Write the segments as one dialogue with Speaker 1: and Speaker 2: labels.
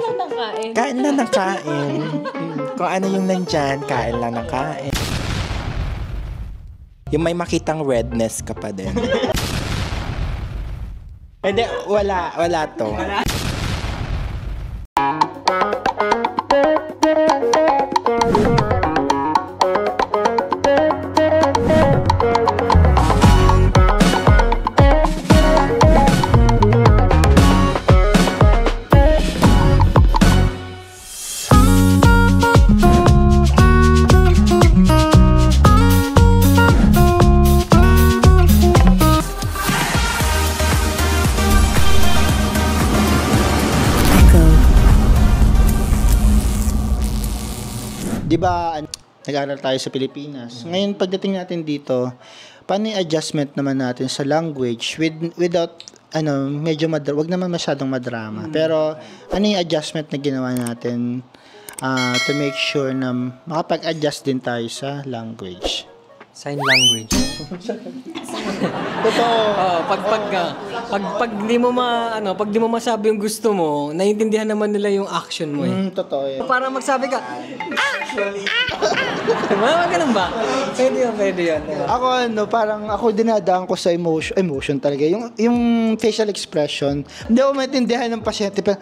Speaker 1: lang ng kain.
Speaker 2: Kain lang ng kain. Kung ano yung nandyan, kain lang ng kain. Yung may makitang redness ka pa din. Hindi, wala to.
Speaker 3: Di ba, nag-aaral tayo sa Pilipinas. Ngayon, pagdating natin dito, paano yung adjustment naman natin sa language without, medyo wag naman masyadong madrama. Pero, ano yung adjustment na ginawa natin to make sure na makapag-adjust din tayo sa language?
Speaker 4: Sign language.
Speaker 3: Totoo.
Speaker 4: Pag di mo pag di mo masabi yung gusto mo, naiintindihan naman nila yung action mo eh.
Speaker 3: Totoo yan.
Speaker 4: Para magsabi ka, ganun ba? Pwede yun.
Speaker 3: Ako parang ako dinadaan ko sa emotion talaga. Yung facial expression. Hindi ako maintindihan ng pasyente. Pero,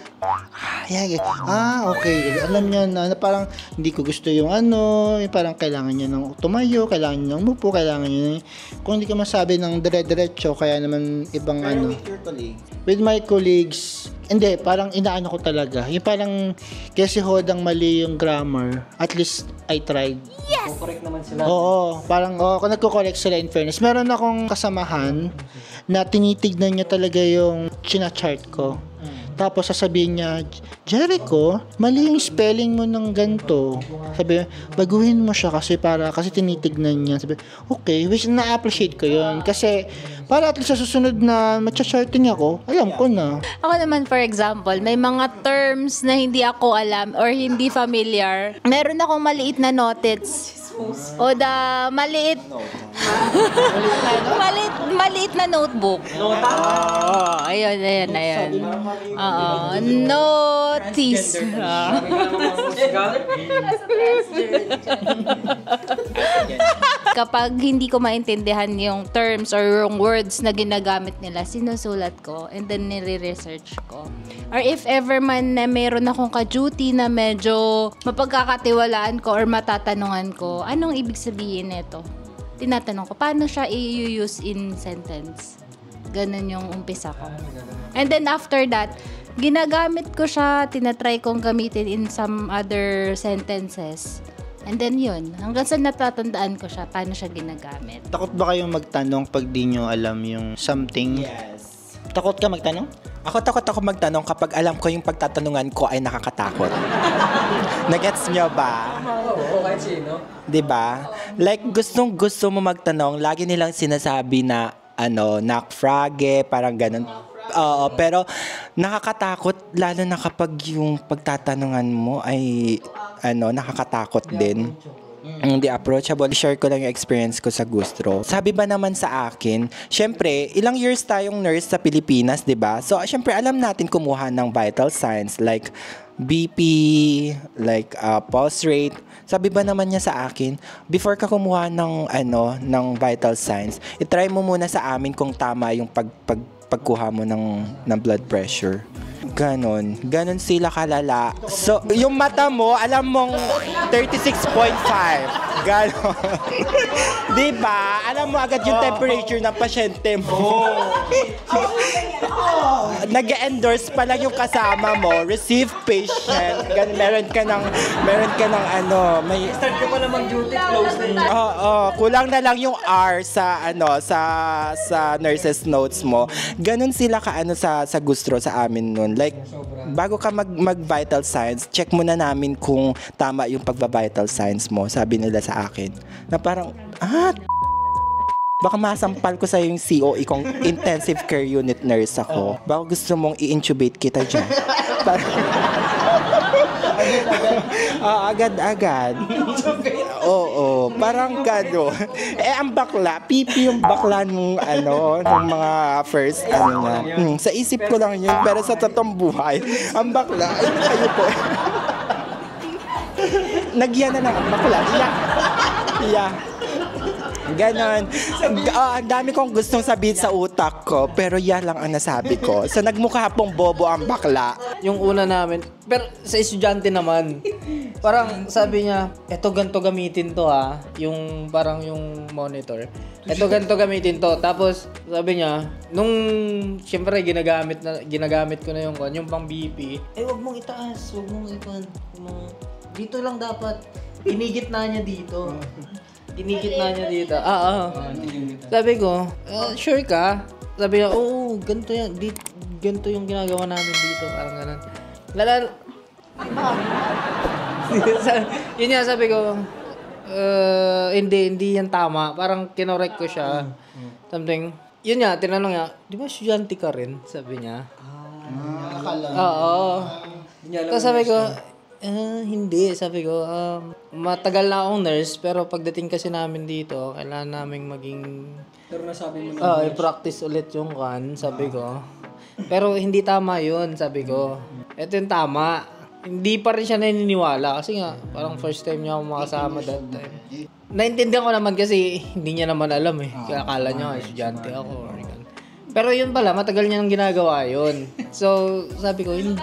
Speaker 3: okay. Alam niya na parang hindi ko gusto yung yung parang kailangan niya ng tumayo, kailangan niya ng mupo, kailangan niya kung hindi ka masabi ng dire-diretso, kaya naman ibang
Speaker 2: with your colleagues?
Speaker 3: With my colleagues, hindi, parang inaano ko talaga. Yung parang, kasi hodang mali yung grammar, at least I tried.
Speaker 4: Yes! Correct naman sila.
Speaker 3: Oo, parang, kung nagko-correct sila in fairness. Meron akong kasamahan na tinitignan niya talaga yung china-chart ko. Tapos sasabihin niya, Jericho, mali yung spelling mo ng ganito. Sabi, baguhin mo siya kasi tinitignan niya. Sabi, okay, which na-appreciate ko yun. Kasi, para at least sa susunod na matcha-charting ako, alam ko na.
Speaker 1: Ako naman, for example, may mga terms na hindi ako alam or hindi familiar. Meron akong maliit na notes. O maliit na notebook. Ayun. Notice. Kapag hindi ko maintindihan yung terms or yung words na ginagamit nila, sinusulat ko and then nire-research ko. Or if ever man na meron akong ka-duty na medyo mapagkakatiwalaan ko or matatanungan ko, anong ibig sabihin nito? Tinatanong ko, paano siya i-use in sentence? Ganun yung umpisa ko. And then after that, ginagamit ko siya, tinatry kong gamitin in some other sentences. And then yun, hanggang sa natatandaan ko siya, paano siya ginagamit.
Speaker 3: Takot ba kayong magtanong pag di nyo alam yung something?
Speaker 2: Yes.
Speaker 3: Takot ka magtanong?
Speaker 2: Takot ako magtanong kapag alam ko yung pagtatanungan ko ay nakakatakot. Nagets nyo ba?
Speaker 4: Oo, kahit sino.
Speaker 2: Diba? Like, gusto mo magtanong, lagi nilang sinasabi na, nakfrage, parang ganun. Oo, pero nakakatakot, lalo na kapag yung pagtatanungan mo ay, nakakatakot din. Hindi approachable. Share ko lang yung experience ko sa Gustro. Sabi ba naman sa akin, syempre, ilang years tayong nurse sa Pilipinas, di ba? So, syempre, alam natin kumuha ng vital signs like BP, like pulse rate. Sabi ba naman niya sa akin, before ka kumuha ng vital signs, itry mo muna sa amin kung tama yung pagkuha mo ng blood pressure. Ganon sila kalala. So, yung mata mo, alam mong 36.5. Ganon. Diba? Alam mo agad yung temperature ng pasyente mo. Nag-endorse pa lang yung kasama mo. Receive patient. Meron ka ng may...
Speaker 4: Start ka pa namang duty, close na yun.
Speaker 2: Kulang na lang yung R sa nurses notes mo. Ganon sila sa Gustro sa amin nun. Like, bago ka mag-vital signs, check muna namin kung tama yung pagba-vital signs mo, sabi nila sa akin. Na parang, baka masampal ko sa yung COE kung intensive care unit nurse ako. Baka gusto mong i-intubate kita dyan. Agad-agad. Oo, parang gano. Ang bakla, pipi yung bakla nung mga first, niya. Sa isip ko lang yun, pero sa totoong buhay, ang bakla, kayo po. Nagyan na lang ang bakla. Yeah. Ganon. Ang dami kong gustong sabihin sa utak ko, pero yan lang ang nasabi ko. So, nagmukha pong bobo ang bakla.
Speaker 4: Yung una namin, pero sa estudyante naman, parang sabi niya, eto ganito gamitin to ha, yung parang yung monitor. Eto ganito gamitin to. Tapos sabi niya, nung syempre ginagamit ko na yung pang BP, wag mong itaas, wag mong dito lang dapat. Inigit na niya dito. Sabi ko, sure ka? Sabi niya, oo, ganito yan. Ganito yung ginagawa namin dito. Parang ganun. Yun nga, sabi ko, hindi yan tama. Parang kinorek ko siya. Something. Yun nga, tinanong niya, di ba estudyante ka rin? Sabi niya. Oo. Tapos sabi ko, hindi. Sabi ko, matagal na akong nurse, pero pagdating kasi namin dito, kailangan naming maging...
Speaker 5: Pero nasabi mo na...
Speaker 4: i-practice ulit yung sabi ko. Pero hindi tama yun, sabi ko. Ito yung tama. Hindi pa rin siya naniniwala kasi nga, parang first time niya ako makasama that time. Naintindihan ko naman kasi hindi niya naman alam eh. Kaya akala niya, estudyante ako. Pero yun pala, matagal niya nang ginagawa yun. So, sabi ko, hindi.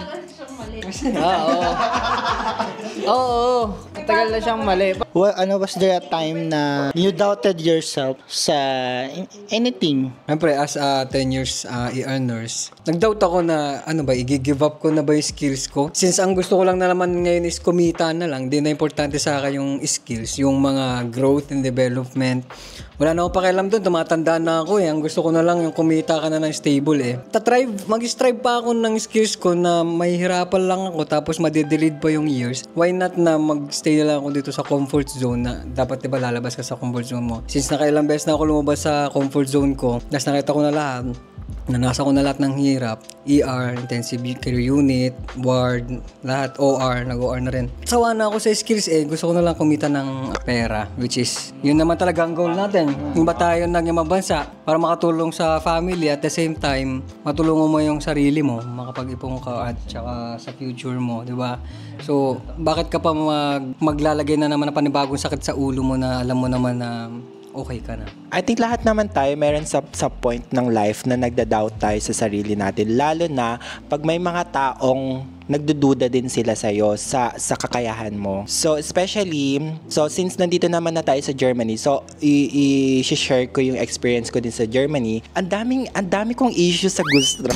Speaker 4: Oo. Matagal na siyang mali.
Speaker 3: Well, was there a time na you doubted yourself sa anything?
Speaker 5: Siyempre, as a 10 years ER nurse, nag-doubt ako na, i-give up ko na ba yung skills ko? Since ang gusto ko lang na naman ngayon is kumita na lang, di na importante sa akin yung skills, yung mga growth and development. Wala na akong pakialam doon, tumatanda na ako eh. Ang gusto ko na lang yung kumita ka na ng stable eh. Mag-strive pa ako ng skills ko na mahihirapan lang ako tapos madidelete pa yung years. Why not na mag-stay na lang ako dito sa comfort zone na dapat diba lalabas ka sa comfort zone mo. Since nakailang beses na ako lumabas sa comfort zone ko, tapos nakita ko na lahat, nanasa ko na lahat ng hirap, ER, intensive care unit, ward, lahat, OR, nag-OR na rin. Sawa na ako sa skills eh, gusto ko na lang kumita ng pera, which is, yun naman talaga ang goal natin. Yung ba tayo nagyamang bansa para makatulong sa family at the same time, matulungan mo yung sarili mo, makapag-ipon ka at saka sa future mo, di ba? So, bakit ka pa maglalagay na naman ng panibagong sakit sa ulo mo na alam mo naman na okay ka na?
Speaker 2: I think lahat naman tayo meron sa point ng life na nagda-doubt tayo sa sarili natin. Lalo na pag may mga taong nagdududa din sila sa'yo sa kakayahan mo. So, especially, since nandito naman na tayo sa Germany, so, i-share ko yung experience ko din sa Germany. Ang dami kong issue sa gusto.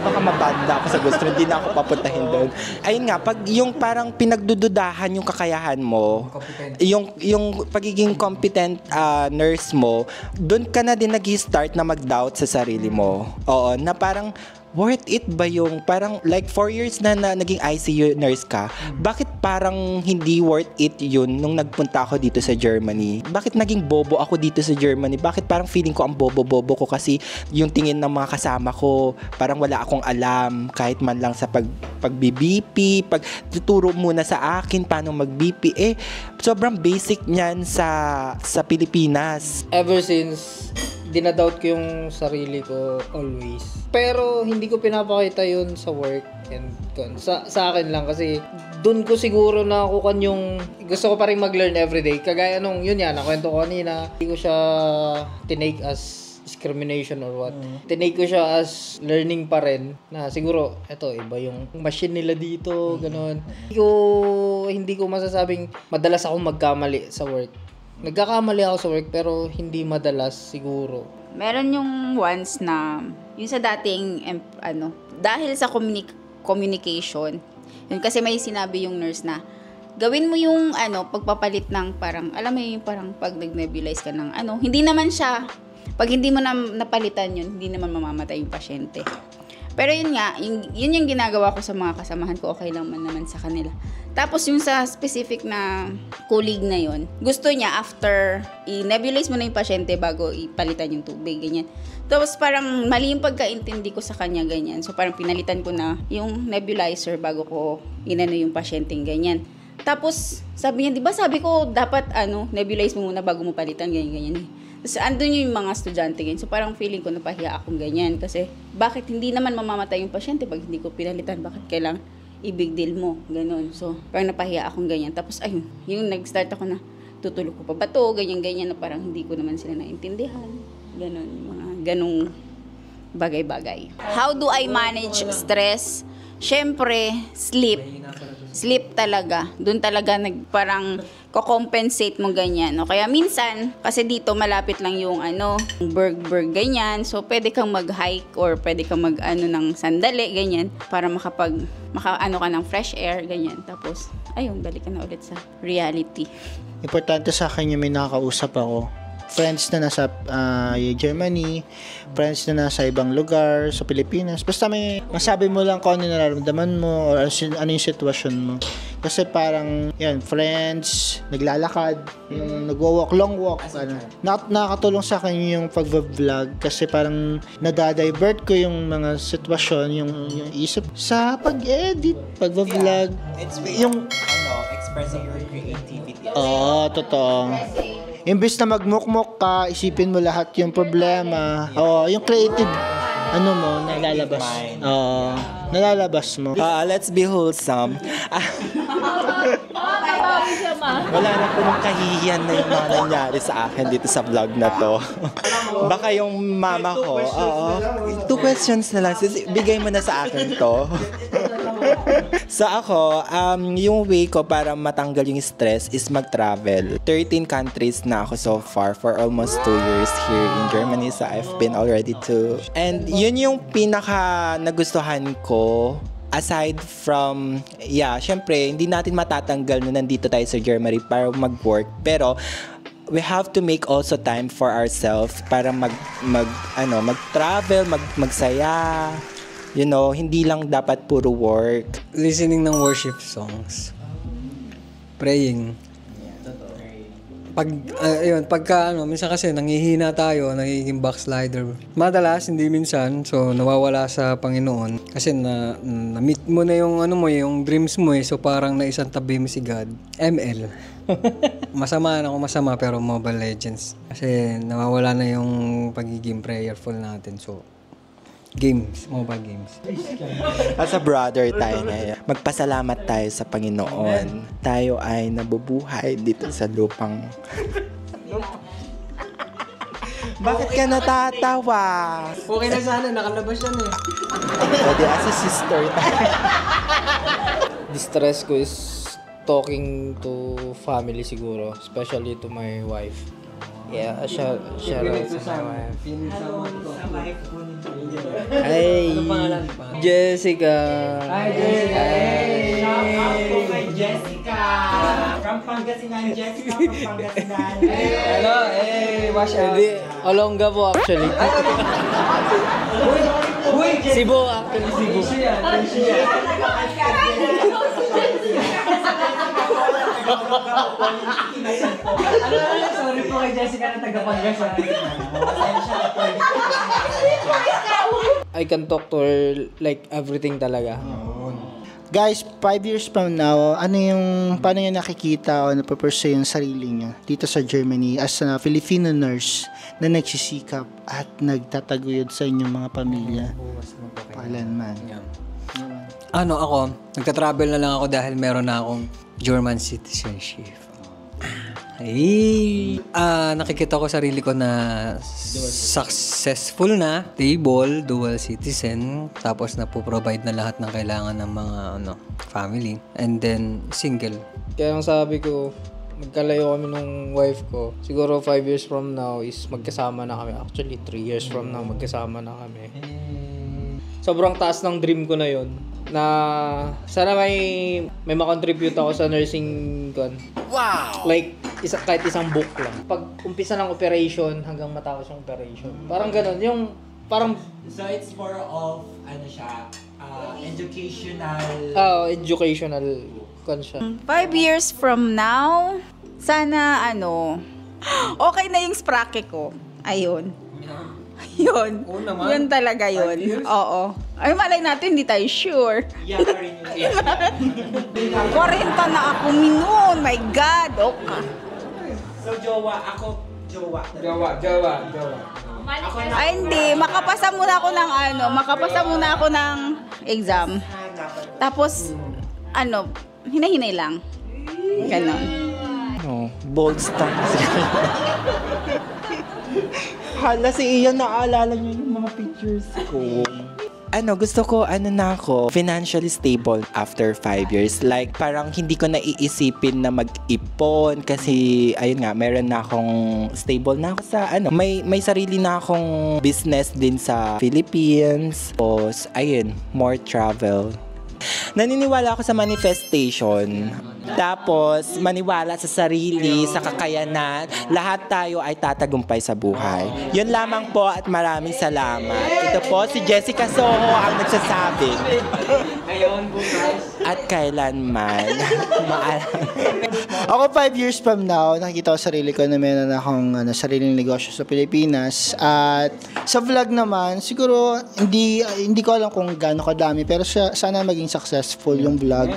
Speaker 2: Baka mabanda ako sa gusto, hindi na ako papuntahin doon. Ayun nga, pag yung parang pinagdududahan yung kakayahan mo, yung pagiging competent nurse mo, doon ka na din nag-start na mag-doubt sa sarili mo. Oo, na parang, worth it ba yung parang like 4 years na naging ICU nurse ka, bakit parang hindi worth it yun nung nagpunta ako dito sa Germany? Bakit naging bobo ako dito sa Germany? Bakit parang feeling ko ang bobo-bobo ko kasi yung tingin ng mga kasama ko, parang wala akong alam kahit man lang sa pag-BP, tuturo muna sa akin paano mag-BP. Sobrang basic niyan sa Pilipinas.
Speaker 4: Ever since, dinadoubt ko yung sarili ko always. Pero hindi ko pinapakita yun sa work and sa akin lang kasi doon ko siguro nakukuha yung gusto ko pa rin mag-learn everyday. Kagaya nung yun yan, nakwento ko kanina, hindi ko siya tinake as discrimination or what. Tinake ko siya as learning pa rin na siguro, eto, iba yung machine nila dito, gano'n. Hindi ko masasabing madalas akong magkamali sa work. Nagkakamali ako sa work pero hindi madalas siguro.
Speaker 6: Meron yung once na yung sa dating dahil sa communication, yun kasi may sinabi yung nurse na gawin mo yung pagpapalit ng parang alam mo yung parang pag nag-nebulize ka ng hindi naman siya pag hindi mo na napalitan yun, hindi naman mamamatay yung pasyente. Pero yun nga, yun yung ginagawa ko sa mga kasamahan ko, okay lang man naman sa kanila. Tapos yung sa specific na colleague na yun, gusto niya after i-nebulize mo na yung pasyente bago ipalitan yung tubig, ganyan. Tapos parang mali yung pagkaintindi ko sa kanya, ganyan. So parang pinalitan ko na yung nebulizer bago ko inano yung pasyenteng ganyan. Tapos sabi niya, di ba sabi ko dapat nebulize mo muna bago mo palitan, ganyan. Tapos andun yung mga estudyante ganyan. So parang feeling ko napahiya akong ganyan. Kasi bakit hindi naman mamamatay yung pasyente pag hindi ko pinalitan? Bakit kailang i-big deal mo? Ganon. So parang napahiya akong ganyan. Tapos ayun, yung nag-start ako na tutulog ko pa ba to? Ganyan na parang hindi ko naman sila naintindihan. Ganon, mga ganong bagay-bagay. How do I manage stress? Syempre, sleep. Sleep talaga. Doon talaga parang ko-compensate mo ganyan. O kaya minsan, kasi dito malapit lang yung berg ganyan. So, pwede kang mag-hike or pwede kang ng sandali, ganyan. Para maka ka ng fresh air, ganyan. Tapos, ayun, balik ka na ulit sa reality.
Speaker 3: Importante sa akin yung may nakakausap ako. Friends na nasa Germany, friends na nasa ibang lugar, sa Pilipinas. Basta may masabi mo lang kung ano nararamdaman mo or ano yung sitwasyon mo. Kasi parang, yan, friends, naglalakad, yung nagwo-walk, long walk, nakakatulong sa akin yung pag-vlog kasi parang nadadivert ko yung mga sitwasyon, yung isip sa pag-edit, pag-vlog.
Speaker 2: It's yung, expressing your creativity.
Speaker 3: Oo, totoo. Imbes na magmukmok ka, isipin mo lahat yung problema. Yung creative, nalalabas. Nalalabas mo.
Speaker 2: Let's be wholesome. Wala na po nung kahihiyan na yung mga nangyari sa akin dito sa vlog na to. Baka yung mama ko, 2 questions na lang. Bigay mo na sa akin to. So ako, yung way ko para matanggal yung stress is mag-travel. 13 countries na ako so far for almost 2 years here in Germany. So I've been already to. And yun yung pinaka nagustuhan ko. Aside from, syempre, hindi natin matatanggal na nandito tayo sa Germany para mag-work. Pero, we have to make also time for ourselves para mag-travel, magsaya. Hindi lang dapat puro work.
Speaker 5: Listening ng worship songs. Praying. Minsan kasi nangihina tayo, nagiging backslider. Madalas, hindi minsan, so nawawala sa Panginoon. Kasi na-meet mo na yung yung dreams mo so parang naisang tabi mo si God. ML. Masama pero Mobile Legends. Kasi nawawala na yung pagiging prayerful natin. So, mobile games.
Speaker 2: As a brother tayo ngayon, magpasalamat tayo sa Panginoon. Tayo ay nabubuhay dito sa lupang... Bakit ka natatawa?
Speaker 5: Okay na sana, nakalabas yan
Speaker 2: Pwede as a sister tayo.
Speaker 4: Distress ko is talking to family siguro, especially to my wife. Yeah, shout out sa my wife. Hey, Jessica.
Speaker 5: Hi, Jessica.
Speaker 2: Shout out po kay Jessica. From Pangasinan, Jessica from Pangasinan.
Speaker 5: Hello, wash out.
Speaker 4: Olongga po actually. Cebu actually, Cebu.
Speaker 5: Sorry po kay Jessica na taga-Pangasinan.
Speaker 4: I can talk to her like everything talaga.
Speaker 3: Guys, 5 years from now, paano nyo nakikita o napapursue yung sarili nyo dito sa Germany as a Filipino nurse na nagsisikap at nagtataguyod sa inyong mga pamilya? Pailanman.
Speaker 5: Ako, nagka-travel na lang ako dahil meron na akong German citizenship. Nakikita ko sarili ko na successful na, stable, dual citizen, tapos na-provide na lahat ng kailangan ng mga family, and then single.
Speaker 4: Kaya ang sabi ko, magkalayo kami nung wife ko. Siguro 5 years from now is magkasama na kami. Actually, 3 years from now magkasama na kami. Sobrang taas ng dream ko na yon na sana may makontribute ako sa nursing con. Wow! Like, kahit isang book lang. Pag umpisa ng operation hanggang matapos yung operation. Parang ganun. Yung parang
Speaker 2: So it's more of, ano siya, educational.
Speaker 4: Educational siya.
Speaker 6: 5 years from now, sana okay na yung sprake ko. Ayun. Yun.
Speaker 5: Oo naman.
Speaker 6: Yun talaga
Speaker 5: 5
Speaker 6: yun.
Speaker 5: years?
Speaker 6: Oo. Ay, malay natin, hindi tayo sure.
Speaker 2: Yeah, pa rin yun.
Speaker 6: 40 na ako minun. My God. Okay.
Speaker 2: So jowa, ako jowa.
Speaker 5: Jowa.
Speaker 6: Ay, hindi. Makapasa muna ako ng exam. Tapos, hinahinay lang. Ganon.
Speaker 2: Bold stance. Hala, si Ian, naalala niyo yung mga pictures ko. Gusto ko, na ako, financially stable after 5 years. Like, parang hindi ko naiisipin na mag-ipon kasi, ayun nga, meron na akong stable na ako sa, may sarili na akong business din sa Philippines. Tapos, ayun, more travel. Naniniwala ako sa manifestation. Tapos, maniwala sa sarili, sa kakayanan. Lahat tayo ay tatagumpay sa buhay. Yun lamang po at maraming salamat. Ito po si Jessica Soho ang nagsasabi.
Speaker 5: Ngayon, bukas.
Speaker 2: At kailanman.
Speaker 3: Ako 5 years from now, nakikita ko sarili ko na meron akong sariling negosyo sa Pilipinas. At sa vlog naman, siguro hindi ko alam kung gaano kadami, pero sana maging successful yung vlog.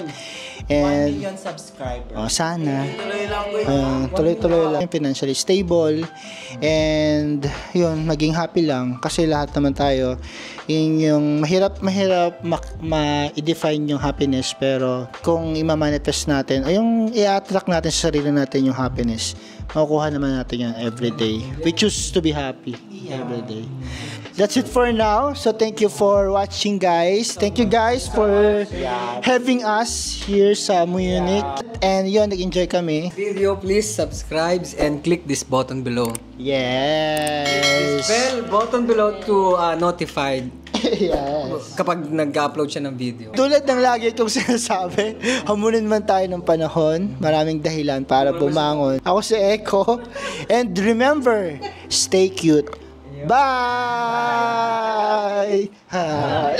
Speaker 2: 1
Speaker 3: And
Speaker 2: million subscribers.
Speaker 3: sana tuloy-tuloy lang, financially stable, and yun, maging happy lang kasi lahat naman tayo yung mahirap ma-define yung happiness, pero kung i-manifest natin ay yung i-attract natin sa sarili natin yung happiness, makukuha naman natin yan everyday. We choose to be happy everyday. That's it for now. So thank you for watching, guys. Thank you guys for having us here sa Munich. And yun, nag-enjoy kami.
Speaker 5: Video, please subscribe and click this button below.
Speaker 3: Yes.
Speaker 5: Bell button below to notified
Speaker 3: Yes.
Speaker 5: kapag nag-upload siya ng video.
Speaker 3: Tulad ng lagi kong sinasabi, hamunin man tayo ng panahon, maraming dahilan para bumangon. Ako si Echo. And remember, stay cute. Bye! Hi!